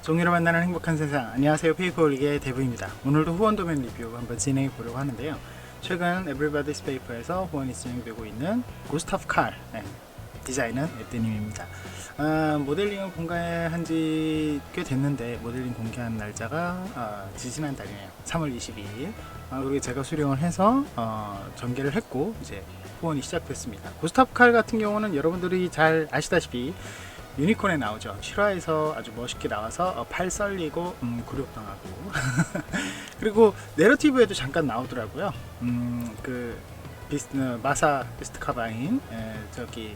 종이로 만나는 행복한 세상. 안녕하세요, 페이퍼올릭의 대부입니다. 오늘도 후원 도면 리뷰 한번 진행해 보려고 하는데요. 최근 에브리바디스 페이퍼에서 후원이 진행되고 있는 구스타프 칼 디자인은 에떼님입니다. 모델링을 공개한 지 꽤 됐는데 모델링 공개한 날짜가 지지난 달이네요. 3월 22일. 그리고 제가 수령을 해서 전개를 했고 이제 후원이 시작됐습니다. 구스타프 칼 같은 경우는 여러분들이 잘 아시다시피 유니콘에 나오죠. 실화에서 아주 멋있게 나와서 팔 썰리고 굴욕당하고 그리고 내러티브에도 잠깐 나오더라고요. 마사 비스트 카바인 저기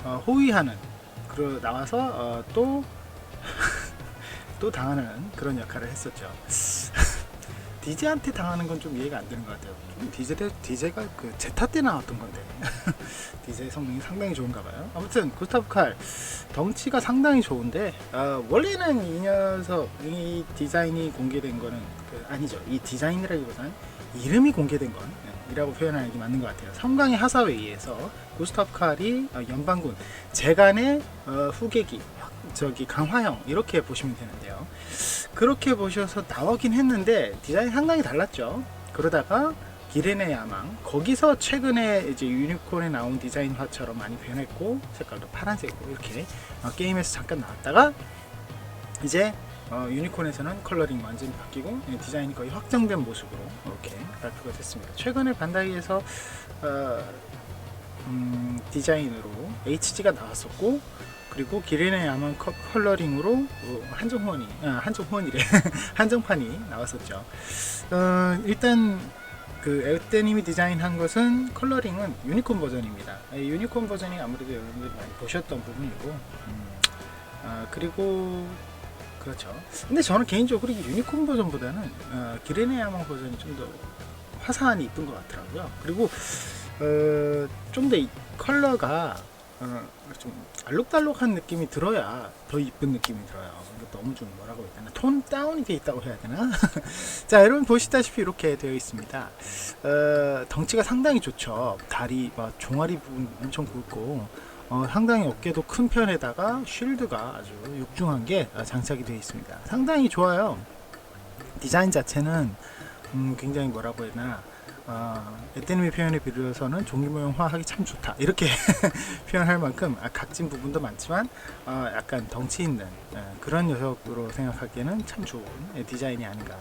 호위하는 나와서 또 당하는 그런 역할을 했었죠. 디제한테 당하는 건 좀 이해가 안 되는 것 같아요. 디제가 그 제타 때 나왔던 건데 디제 성능이 상당히 좋은가 봐요. 아무튼 구스타프 칼 덩치가 상당히 좋은데 원래는 이 녀석 이 디자인이 공개된 거는 아니죠. 이 디자인이라기보다는 이름이 공개된 건 이라고 표현하는 게 맞는 것 같아요. 성강의 하사회에 의해서 구스타프 칼이 연방군 재간의 후계기 강화형 이렇게 보시면 되는데요. 그렇게 보셔서 나오긴 했는데 디자인이 상당히 달랐죠. 그러다가 기레네 야망 거기서 최근에 이제 유니콘에 나온 디자인화처럼 많이 변했고 색깔도 파란색으로 이렇게 게임에서 잠깐 나왔다가 이제 유니콘에서는 컬러링 완전히 바뀌고 디자인이 거의 확정된 모습으로 이렇게 발표가 됐습니다. 최근에 반다이에서 디자인으로 HG가 나왔었고 그리고 기린의 야망 컬러링으로 한정판이 나왔었죠. 일단 그 에떼님이 디자인한 것은 컬러링은 유니콘 버전입니다. 유니콘 버전이 아무래도 여러분들이 많이 보셨던 부분이고 그리고 그렇죠. 근데 저는 개인적으로 이 유니콘 버전보다는 기린의 야망 버전이 좀 더 화사하니 이쁜 것 같더라고요. 그리고 좀 더 이 컬러가 좀 알록달록한 느낌이 들어야 더 이쁜 느낌이 들어요. 너무 좀 뭐라고 해야 되나, 톤 다운이 돼 있다고 해야 되나. 자, 여러분 보시다시피 이렇게 되어 있습니다. 덩치가 상당히 좋죠. 다리 종아리 부분 엄청 굵고 상당히 어깨도 큰 편에다가 쉴드가 아주 육중한 게 장착이 되어 있습니다. 상당히 좋아요. 디자인 자체는 굉장히 뭐라고 해야 되나, 에떼님의 표현에 비례해서는 종이모형화 하기 참 좋다 이렇게 표현할 만큼 각진 부분도 많지만 약간 덩치 있는 그런 녀석으로 생각하기에는 참 좋은 디자인이 아닌가.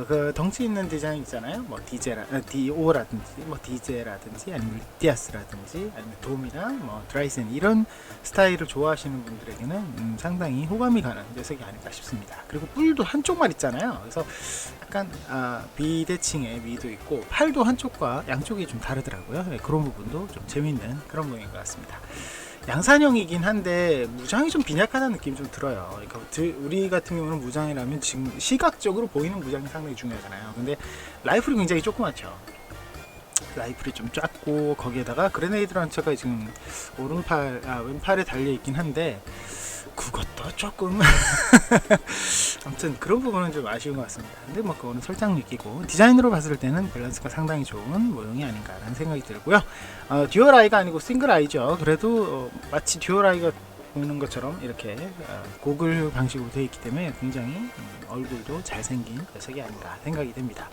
그 덩치 있는 디자인 있잖아요. 뭐 디오라든지 뭐 디제라든지 아니면 리디아스라든지 아니면 돔이나 뭐 드라이센 이런 스타일을 좋아하시는 분들에게는 상당히 호감이 가는 녀석이 아닐까 싶습니다. 그리고 뿔도 한쪽만 있잖아요. 그래서 약간 비대칭의 미도 있고 팔도 한쪽과 양쪽이 좀 다르더라고요. 그런 부분도 좀 재밌는 그런 모양인 것 같습니다. 양산형이긴 한데 무장이 좀 빈약하다는 느낌이 좀 들어요. 그러니까 우리 같은 경우는 무장이라면 지금 시각적으로 보이는 무장이 상당히 중요하잖아요. 근데 라이플이 굉장히 조그맣죠. 라이플이 좀 작고 거기에다가 그레네이드 런처가 지금 왼팔에 달려 있긴 한데 그것도 조금 아무튼 그런 부분은 좀 아쉬운 것 같습니다. 근데 뭐 그거는 설정력이고 디자인으로 봤을 때는 밸런스가 상당히 좋은 모형이 아닌가라는 생각이 들고요. 듀얼 아이가 아니고 싱글 아이죠. 그래도 마치 듀얼 아이가 보이는 것처럼 이렇게 고글 방식으로 되어 있기 때문에 굉장히 얼굴도 잘생긴 녀석이 아닌가 생각이 됩니다.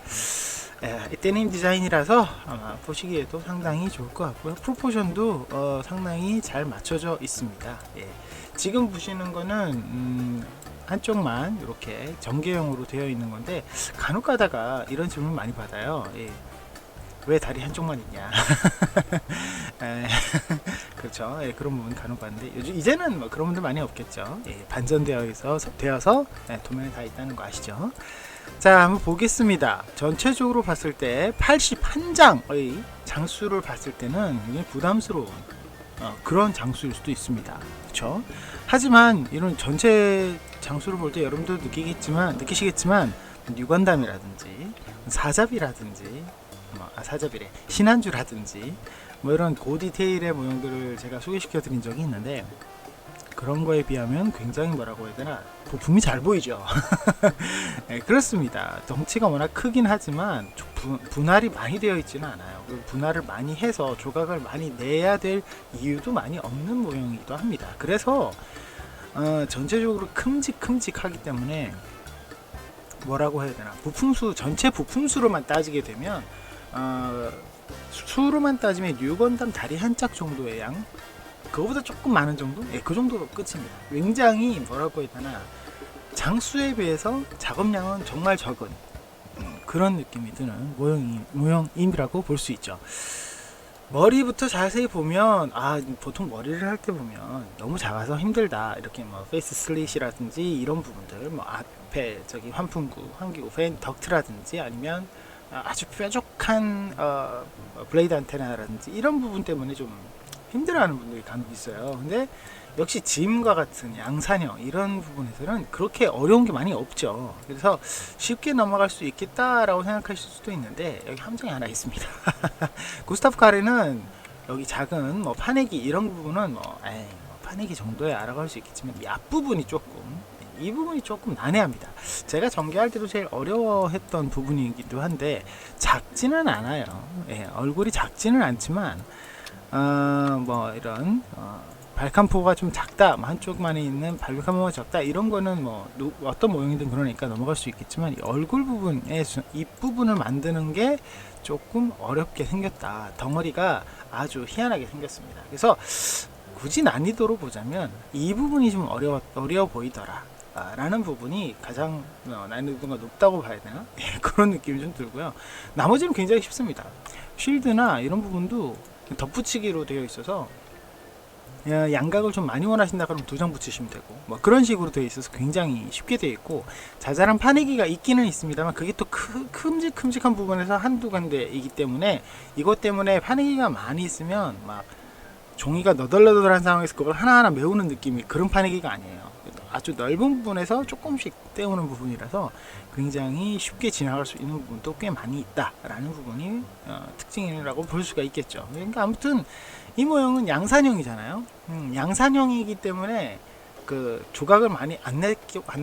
에떼님 디자인이라서 아마 보시기에도 상당히 좋을 것 같고요. 프로포션도 상당히 잘 맞춰져 있습니다. 지금 보시는 거는 한쪽만 이렇게 전개형으로 되어 있는 건데 간혹 가다가 이런 질문 많이 받아요. 왜 다리 한쪽만 있냐. 그렇죠. 그런 부분 간혹 봤는데 이제는 뭐 그런 분들 많이 없겠죠. 반전되어서 도면에 다 있다는 거 아시죠? 자, 한번 보겠습니다. 전체적으로 봤을 때 81장의 장수를 봤을 때는 굉장히 부담스러운 그런 장수일 수도 있습니다. 그렇죠? 하지만 이런 전체 장수를 볼 때 여러분도 느끼시겠지만 뉴건담이라든지 사잡이라든지 신한주라든지 뭐 이런 고디테일의 모형들을 제가 소개시켜 드린 적이 있는데 그런 거에 비하면 굉장히 뭐라고 해야 되나, 부품이 잘 보이죠. 그렇습니다. 덩치가 워낙 크긴 하지만 분할이 많이 되어 있지는 않아요. 분할을 많이 해서 조각을 많이 내야 될 이유도 많이 없는 모형이기도 합니다. 그래서 전체적으로 큼직큼직하기 때문에 뭐라고 해야 되나, 부품수, 전체 부품수로만 따지게 되면 수로만 따지면 유건담 다리 한 짝 정도의 양, 그거보다 조금 많은 정도? 예, 그 정도로 끝입니다. 굉장히 뭐라고 해야 되나, 장수에 비해서 작업량은 정말 적은 그런 느낌이 드는 모형임이라고 볼 수 있죠. 머리부터 자세히 보면, 보통 머리를 할 때 보면 너무 작아서 힘들다, 이렇게 뭐 페이스 슬릿이라든지 이런 부분들, 뭐 앞에 저기 환풍구, 환기구, 팬 덕트라든지, 아니면 아주 뾰족한 블레이드 안테나라든지 이런 부분 때문에 좀 힘들어하는 분들이 간혹 있어요. 근데 역시 짐과 같은 양산형 이런 부분에서는 그렇게 어려운 게 많이 없죠. 그래서 쉽게 넘어갈 수 있겠다라고 생각하실 수도 있는데, 여기 함정이 하나 있습니다. 구스타프 카레는 여기 작은 뭐 파내기 이런 부분은 뭐 파내기 정도에 알아갈 수 있겠지만, 이 앞부분이 이 부분이 조금 난해합니다. 제가 전개할 때도 제일 어려워했던 부분이기도 한데, 작지는 않아요. 얼굴이 작지는 않지만 뭐 이런 발칸포가 좀 작다, 한쪽만에 있는 발칸포가 작다, 이런 거는 뭐 어떤 모형이든 그러니까 넘어갈 수 있겠지만, 이 얼굴 부분에 입 부분을 만드는 게 조금 어렵게 생겼다. 덩어리가 아주 희한하게 생겼습니다. 그래서 굳이 난이도로 보자면 이 부분이 좀 어려워 보이더라 라는 부분이 가장 난이도가 높다고 봐야 되나? 그런 느낌이 좀 들고요. 나머지는 굉장히 쉽습니다. 쉴드나 이런 부분도 덧붙이기로 되어 있어서, 양각을 좀 많이 원하신다 그러면 2장 붙이시면 되고, 뭐 그런 식으로 되어 있어서 굉장히 쉽게 되어 있고, 자잘한 파내기가 있기는 있습니다만 그게 또 큼직큼직한 부분에서 한두 군데이기 때문에, 이것 때문에 파내기가 많이 있으면 막 종이가 너덜너덜한 상황에서 그걸 하나하나 메우는 느낌이, 그런 파내기가 아니에요. 아주 넓은 부분에서 조금씩 떼우는 부분이라서 굉장히 쉽게 지나갈 수 있는 부분도 꽤 많이 있다라는 부분이 특징이라고 볼 수가 있겠죠. 그러니까 아무튼 이 모형은 양산형이잖아요. 양산형이기 때문에 그 조각을 많이 안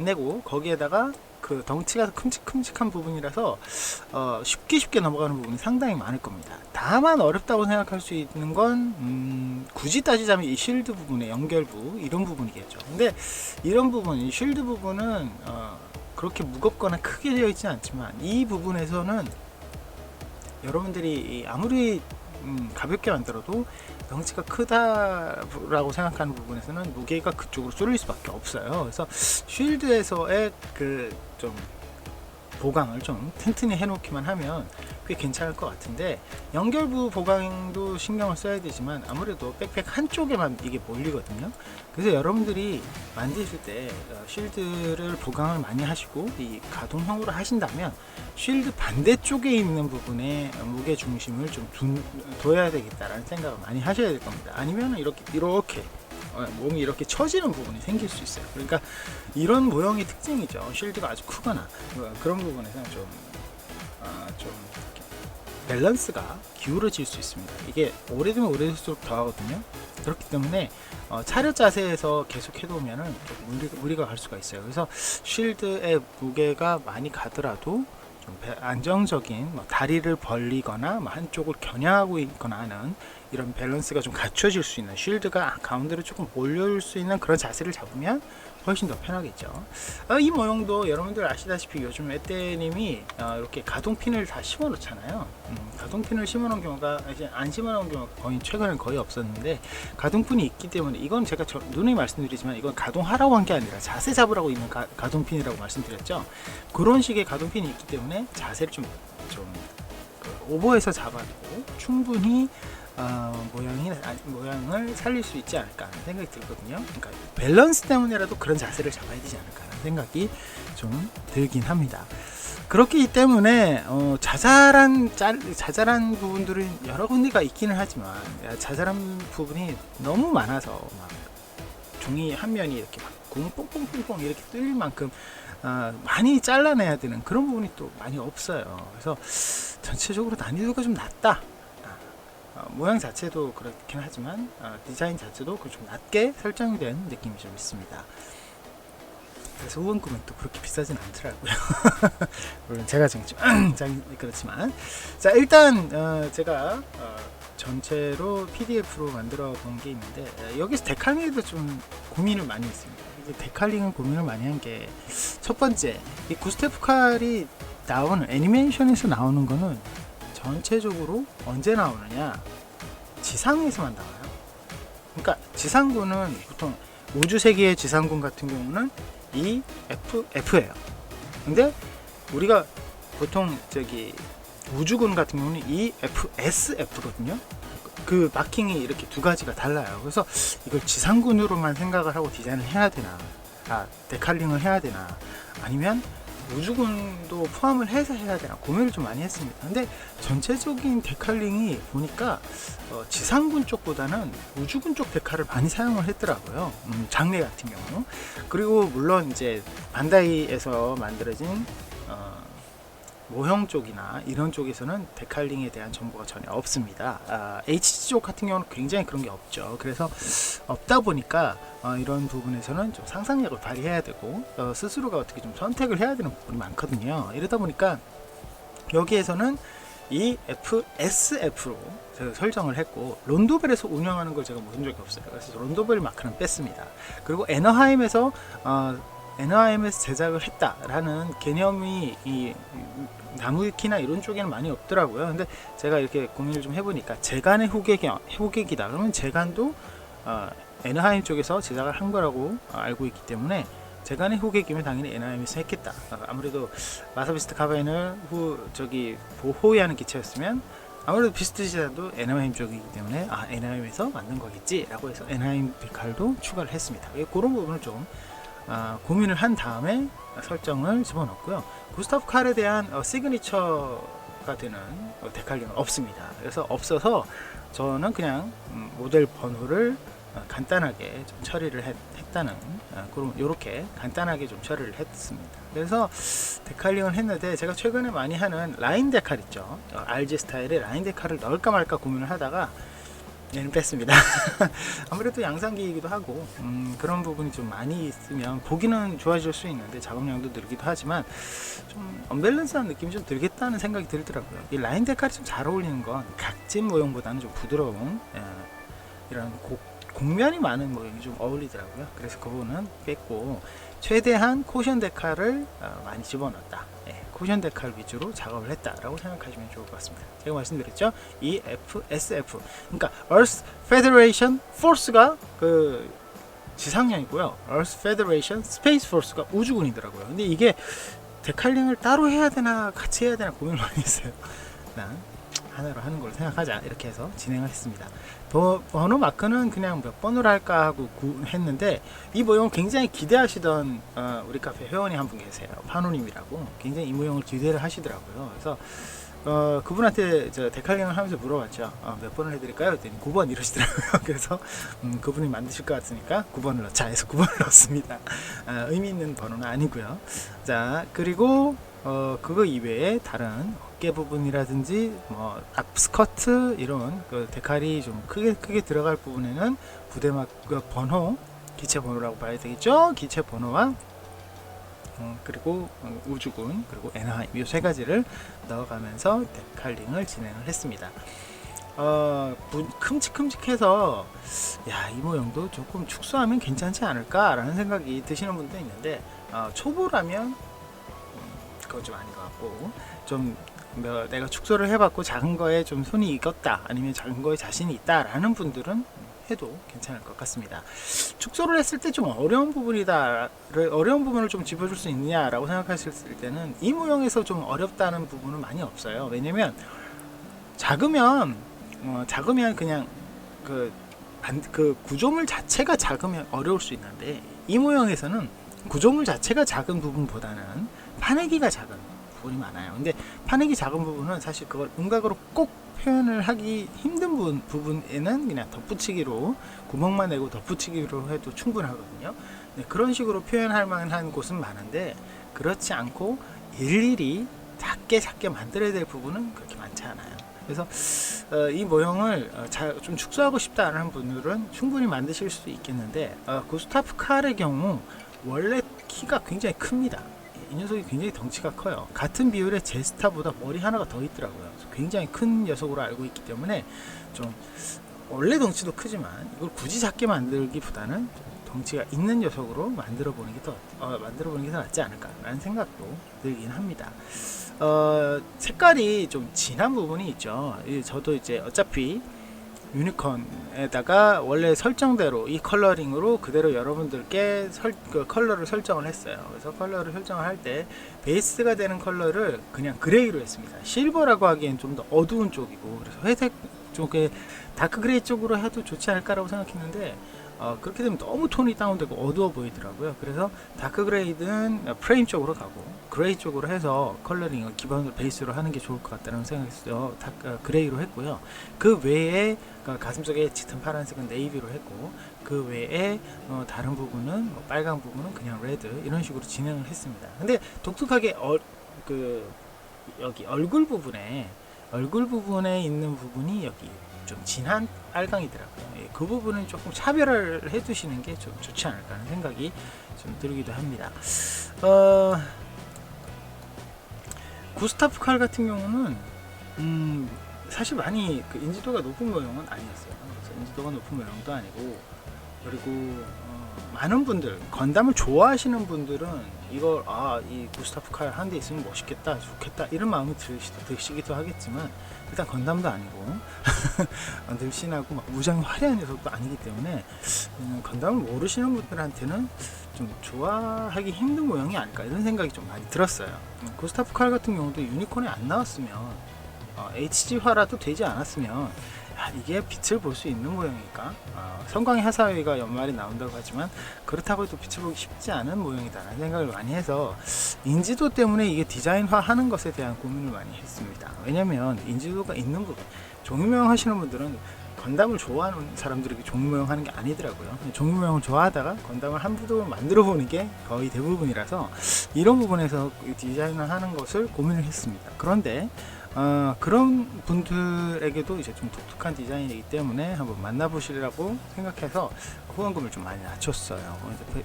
내고 거기에다가 그 덩치가 큼직큼직한 부분이라서 쉽게 넘어가는 부분이 상당히 많을 겁니다. 다만 어렵다고 생각할 수 있는 건 굳이 따지자면 이 쉴드 부분의 연결부, 이런 부분이겠죠. 근데 이런 부분, 이 쉴드 부분은 그렇게 무겁거나 크게 되어 있지 않지만, 이 부분에서는 여러분들이 아무리 가볍게 만들어도 덩치가 크다라고 생각하는 부분에서는 무게가 그쪽으로 쏠릴 수밖에 없어요. 그래서 쉴드에서의 그 좀 보강을 좀 튼튼히 해놓기만 하면 꽤 괜찮을 것 같은데, 연결부 보강도 신경을 써야 되지만 아무래도 백팩 한쪽에만 이게 몰리거든요. 그래서 여러분들이 만드실 때 쉴드를 보강을 많이 하시고 이 가동형으로 하신다면, 쉴드 반대쪽에 있는 부분에 무게 중심을 좀 둬야 되겠다라는 생각을 많이 하셔야 될 겁니다. 아니면 이렇게 몸이 이렇게 처지는 부분이 생길 수 있어요. 그러니까 이런 모형의 특징이죠. 쉴드가 아주 크거나 그런 부분에서는 좀 밸런스가 기울어질 수 있습니다. 이게 오래되면 오래될수록 더 하거든요. 그렇기 때문에 차렷 자세에서 계속 해놓으면 좀 무리가 갈 수가 있어요. 그래서 쉴드의 무게가 많이 가더라도 좀 안정적인, 다리를 벌리거나 한쪽을 겨냥하고 있거나 하는 이런 밸런스가 좀 갖춰질 수 있는, 쉴드가 가운데로 조금 몰려올 수 있는 그런 자세를 잡으면 훨씬 더 편하겠죠. 이 모형도 여러분들 아시다시피 요즘 에떼님이 이렇게 가동핀을 다 심어 놓잖아요. 가동핀을 심어 놓은 경우가, 이제 안 심어 놓은 경우가 최근에는 거의 없었는데, 가동핀이 있기 때문에, 이건 제가 누누이 말씀드리지만 이건 가동하라고 한 게 아니라 자세 잡으라고 있는 가동핀이라고 말씀드렸죠. 그런 식의 가동핀이 있기 때문에 자세를 좀 오버해서 잡아도 충분히 모양을 살릴 수 있지 않을까 하는 생각이 들거든요. 그러니까 밸런스 때문에라도 그런 자세를 잡아야 되지 않을까 하는 생각이 좀 들긴 합니다. 그렇기 때문에 자잘한 부분들은 여러 군데가 있기는 하지만, 자잘한 부분이 너무 많아서 막 종이 한 면이 이렇게 막 구멍 뽕뽕뽕뽕 이렇게 뚫릴 만큼 많이 잘라내야 되는 그런 부분이 또 많이 없어요. 그래서 전체적으로 난이도가 좀 낮다. 모양 자체도 그렇긴 하지만 디자인 자체도 좀 낮게 설정이 된 느낌이 좀 있습니다. 그래서 후원금은 또 그렇게 비싸진 않더라고요. 물론 제가 좀 그렇지만, 자, 일단 제가 전체로 PDF로 만들어 본 게 있는데, 여기서 데칼리도 좀 고민을 많이 했습니다. 데칼링을 고민을 많이 한 게 첫 번째, 이 구스테프 칼이 나오는 애니메이션에서 나오는 거는 전체적으로 언제 나오느냐, 지상에서만 나와요. 그러니까 지상군은 보통 우주세계의 지상군 같은 경우는 EFF예요. 근데 우리가 보통 저기 우주군 같은 경우는 EFSF거든요. 그 마킹이 이렇게 두 가지가 달라요. 그래서 이걸 지상군으로만 생각을 하고 디자인을 해야 되나, 데칼링을 해야 되나, 아니면 우주군도 포함을 해서 해야 되나 고민을 좀 많이 했습니다. 근데 전체적인 데칼링이 보니까 지상군 쪽보다는 우주군 쪽 데칼을 많이 사용을 했더라고요. 장르 같은 경우. 그리고 물론 이제 반다이에서 만들어진 모형 쪽이나 이런 쪽에서는 데칼링에 대한 정보가 전혀 없습니다. HG 쪽 같은 경우는 굉장히 그런 게 없죠. 그래서 없다 보니까 이런 부분에서는 좀 상상력을 발휘해야 되고 스스로가 어떻게 좀 선택을 해야 되는 부분이 많거든요. 이러다 보니까 여기에서는 EFSF로 제가 설정을 했고, 론도벨에서 운영하는 걸 제가 모은 적이 없어요. 그래서 론도벨 마크는 뺐습니다. 그리고 애너하임에서 제작을 했다라는 개념이 이 나무위키나 이런 쪽에는 많이 없더라고요. 근데 제가 이렇게 고민을 좀 해보니까 제간의 호객이다. 그러면 제간도 애너하임 쪽에서 제작을 한 거라고 알고 있기 때문에 제간의 호객이면 당연히 애너하임에서 했겠다. 아무래도 마사비스트 카바인을 호위하는 기체였으면 아무래도 비스트 시장도 애너하임 쪽이기 때문에 애너하임에서 만든 거겠지라고 해서 애너하임 데칼도 추가를 했습니다. 그런 부분을 좀 고민을 한 다음에 설정을 집어넣었고요. 구스타프 칼에 대한 시그니처가 되는 데칼링은 없습니다. 그래서 없어서 저는 그냥 모델 번호를 간단하게 좀 처리를 했다는 그럼 이렇게 간단하게 좀 처리를 했습니다. 그래서 데칼링을 했는데, 제가 최근에 많이 하는 라인 데칼 있죠. RG 스타일의 라인 데칼을 넣을까 말까 고민을 하다가 얘는 뺐습니다. 아무래도 양산기이기도 하고 그런 부분이 좀 많이 있으면 보기는 좋아질 수 있는데 작업량도 늘기도 하지만 좀 언밸런스한 느낌이 좀 들겠다는 생각이 들더라고요. 이 라인 데칼이 좀 잘 어울리는 건 각진 모형보다는 좀 부드러운 이런 곡면이 많은 모형이 좀 어울리더라고요. 그래서 그 부분은 뺐고, 최대한 쿠션 데칼을 많이 집어넣었다. 쿠션 데칼 위주로 작업을 했다라고 생각하시면 좋을 것 같습니다. 제가 말씀드렸죠, EFSF, 그러니까 Earth Federation Force가 그 지상령이고요, Earth Federation Space Force가 우주군이더라고요. 근데 이게 데칼링을 따로 해야 되나 같이 해야 되나 고민을 많이 했어요. 난 하나로 하는 걸로 생각하자, 이렇게 해서 진행을 했습니다. 번호 마크는 그냥 몇 번으로 할까 하고 했는데, 이 모형을 굉장히 기대하시던 우리 카페 회원이 한 분 계세요. 파노님이라고. 굉장히 이 모형을 기대를 하시더라고요. 그래서 그분한테 저 데칼링을 하면서 물어봤죠. 몇 번을 해드릴까요? 그랬더니 9번 이러시더라고요. 그래서 그분이 만드실 것 같으니까 9번을 넣자 해서 9번을 넣었습니다. 의미 있는 번호는 아니고요. 자, 그리고 그거 이외에 다른 어깨 부분이라든지 뭐 앞스커트 이런 그 데칼이 좀 크게 들어갈 부분에는 부대막 번호, 기체 번호라고 봐야 되겠죠. 기체 번호와 그리고 우주군, 그리고 애너하임, 이 세 가지를 넣어가면서 데칼링을 진행을 했습니다. 큼직큼직해서 이 모형도 조금 축소하면 괜찮지 않을까 라는 생각이 드시는 분도 있는데, 초보라면 그건 좀 아닌 것 같고, 좀 내가 축소를 해봤고 작은 거에 좀 손이 익었다, 아니면 작은 거에 자신이 있다 라는 분들은 해도 괜찮을 것 같습니다. 축소를 했을 때 좀 어려운 부분을 좀 짚어줄 수 있느냐라고 생각하셨을 때는 이 모형에서 좀 어렵다는 부분은 많이 없어요. 왜냐면 작으면 그냥 그 구조물 자체가 작으면 어려울 수 있는데, 이 모형에서는 구조물 자체가 작은 부분보다는 파내기가 작은 부분이 많아요. 근데 파내기 작은 부분은 사실 그걸 음각으로 꼭 표현을 하기 힘든 부분에는 그냥 덧붙이기로, 구멍만 내고 덧붙이기로 해도 충분하거든요. 그런 식으로 표현할 만한 곳은 많은데, 그렇지 않고 일일이 작게 만들어야 될 부분은 그렇게 많지 않아요. 그래서 이 모형을 좀 축소하고 싶다는 분들은 충분히 만드실 수 있겠는데, 구스타프 칼의 경우 원래 키가 굉장히 큽니다. 이 녀석이 굉장히 덩치가 커요. 같은 비율의 제스타보다 머리 하나가 더 있더라고요. 굉장히 큰 녀석으로 알고 있기 때문에 좀 원래 덩치도 크지만 이걸 굳이 작게 만들기보다는 덩치가 있는 녀석으로 만들어 보는 게 더 낫지 않을까라는 생각도 들긴 합니다. 색깔이 좀 진한 부분이 있죠. 저도 이제 어차피 유니콘에다가 원래 설정대로 이 컬러링으로 그대로 여러분들께 컬러를 설정을 했어요. 그래서 컬러를 설정을 할 때 베이스가 되는 컬러를 그냥 그레이로 했습니다. 실버라고 하기엔 좀 더 어두운 쪽이고, 그래서 회색 쪽에 다크 그레이 쪽으로 해도 좋지 않을까라고 생각했는데 그렇게 되면 너무 톤이 다운되고 어두워 보이더라고요. 그래서 다크 그레이든 프레임 쪽으로 가고 그레이 쪽으로 해서 컬러링을 기본으로 베이스로 하는 게 좋을 것 같다는 생각에서 그레이로 했고요. 그 외에 가슴속에 짙은 파란색은 네이비로 했고, 그 외에 다른 부분은 빨간 부분은 그냥 레드, 이런 식으로 진행을 했습니다. 근데 독특하게 여기 얼굴 부분에 있는 부분이 여기 좀 진한 빨강이더라고요. 그 부분은 조금 차별을 해두시는 게 좀 좋지 않을까 하는 생각이 좀 들기도 합니다. 구스타프 칼 같은 경우는 사실 많이 인지도가 높은 모형은 아니었어요. 그래서 인지도가 높은 모형도 아니고, 그리고 많은 분들, 건담을 좋아하시는 분들은 이걸 이 구스타프 칼 한 대 있으면 멋있겠다, 좋겠다, 이런 마음이 드시기도 하겠지만, 일단 건담도 아니고 늘씬하고 막 무장이 화려한 녀석도 아니기 때문에 건담을 모르시는 분들한테는 좀 좋아하기 힘든 모형이 아닐까, 이런 생각이 좀 많이 들었어요. 구스타프 칼 같은 경우도 유니콘에 안 나왔으면 HG화라도 되지 않았으면 이게 빛을 볼 수 있는 모형일까? 성광의 하사위가 연말에 나온다고 하지만 그렇다고 해도 빛을 보기 쉽지 않은 모형이다라는 생각을 많이 해서 인지도 때문에 이게 디자인화 하는 것에 대한 고민을 많이 했습니다. 왜냐면 인지도가 있는 부분, 종이모형 하시는 분들은 건담을 좋아하는 사람들에게 종이모형 하는 게 아니더라고요. 종이모형을 좋아하다가 건담을 한 부분을 만들어 보는 게 거의 대부분이라서 이런 부분에서 디자인을 하는 것을 고민을 했습니다. 그런데 그런 분들에게도 이제 좀 독특한 디자인이기 때문에 한번 만나보시라고 생각해서 후원금을 좀 많이 낮췄어요.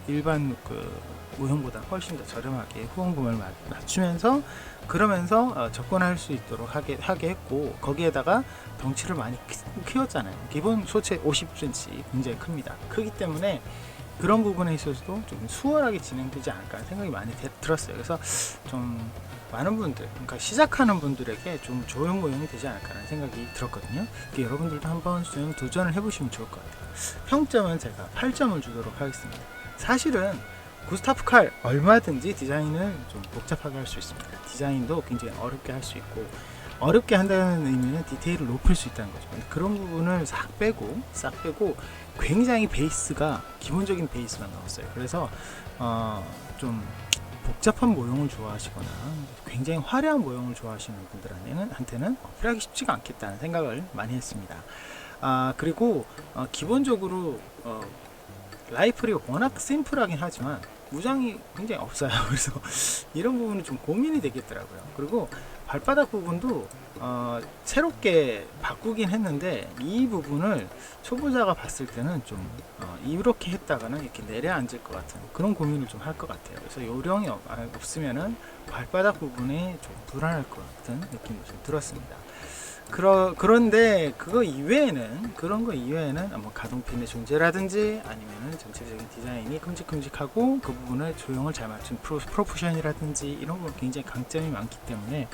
일반 모형보다 훨씬 더 저렴하게 후원금을 낮추면서, 그러면서 접근할 수 있도록 하게 했고, 거기에다가 덩치를 많이 키웠잖아요. 기본 소체 50cm 굉장히 큽니다. 크기 때문에 그런 부분에 있어서도 좀 수월하게 진행되지 않을까 하는 생각이 많이 들었어요. 그래서 좀 많은 분들, 그러니까 시작하는 분들에게 좀 좋은 모형이 되지 않을까 하는 생각이 들었거든요. 여러분들도 한번 좀 도전을 해보시면 좋을 것 같아요. 평점은 제가 8점을 주도록 하겠습니다. 사실은 구스타프 칼 얼마든지 디자인을 좀 복잡하게 할 수 있습니다. 디자인도 굉장히 어렵게 할 수 있고, 어렵게 한다는 의미는 디테일을 높일 수 있다는 거죠. 그런 부분을 싹 빼고 굉장히 기본적인 베이스만 나왔어요. 그래서 좀 복잡한 모형을 좋아하시거나 굉장히 화려한 모형을 좋아하시는 분들한테는 어필하기 쉽지가 않겠다는 생각을 많이 했습니다. 그리고 기본적으로 라이플이 워낙 심플하긴 하지만 무장이 굉장히 없어요. 그래서 이런 부분이 좀 고민이 되겠더라고요. 그리고 발바닥 부분도 새롭게 바꾸긴 했는데, 이 부분을 초보자가 봤을 때는 좀 이렇게 했다가는 이렇게 내려앉을 것 같은 그런 고민을 좀 할 것 같아요. 그래서 요령이 없으면은 발바닥 부분이 좀 불안할 것 같은 느낌이 좀 들었습니다. 그런데 그런 거 이외에는 뭐 가동핀의 존재라든지 아니면은 전체적인 디자인이 큼직큼직하고 그 부분을 조형을 잘 맞춘 프로포션이라든지 이런 거 굉장히 강점이 많기 때문에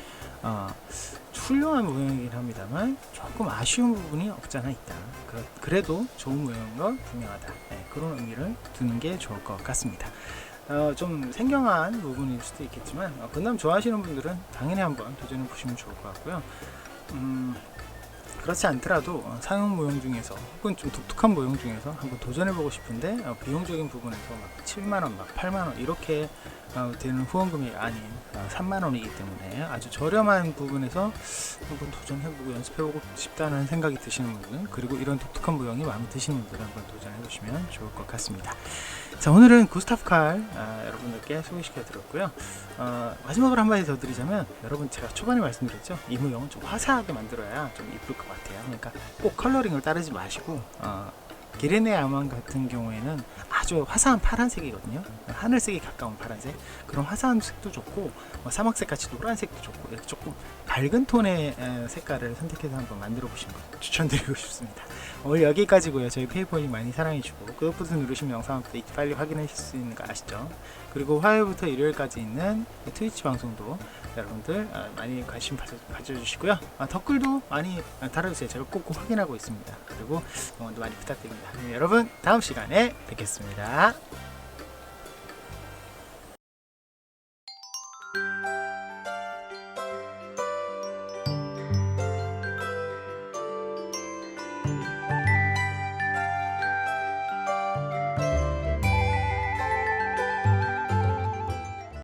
훌륭한 모형이긴 합니다만 조금 아쉬운 부분이 없잖아 있다. 그래도 좋은 모형인 건 분명하다. 그런 의미를 두는 게 좋을 것 같습니다. 좀 생경한 부분일 수도 있겠지만 건담 좋아하시는 분들은 당연히 한번 도전해 보시면 좋을 것 같고요. 그렇지 않더라도 사용 모형 중에서 혹은 좀 독특한 모형 중에서 한번 도전해보고 싶은데 비용적인 부분에서 막 7만원, 막 8만원 이렇게 되는 후원금이 아닌 3만원이기 때문에 아주 저렴한 부분에서 한번 도전해보고 연습해보고 싶다는 생각이 드시는 분들은, 그리고 이런 독특한 모형이 마음에 드시는 분들은 한번 도전해보시면 좋을 것 같습니다. 자, 오늘은 구스타프 칼 여러분들께 소개시켜 드렸고요. 마지막으로 한마디 더 드리자면, 여러분 제가 초반에 말씀드렸죠, 이 모형은 좀 화사하게 만들어야 좀 이쁠 것 같아요. 그러니까 꼭 컬러링을 따르지 마시고 기레네 아만 같은 경우에는 아주 화사한 파란색이거든요. 하늘색이 가까운 파란색. 그런 화사한 색도 좋고 사막색 같이 노란색도 좋고 이렇게 조금 밝은 톤의 색깔을 선택해서 한번 만들어 보시는 거 추천드리고 싶습니다. 오늘 여기까지고요. 저희 페이퍼님 많이 사랑해주고 구독 버튼 누르시면 영상 업데이트 빨리 확인하실 수 있는 거 아시죠? 그리고 화요일부터 일요일까지 있는 트위치 방송도 여러분들 많이 관심 가져주시고요. 댓글도 많이 달아주세요. 제가 꼭 확인하고 있습니다. 그리고 응원도 많이 부탁드립니다. 여러분 다음 시간에 뵙겠습니다.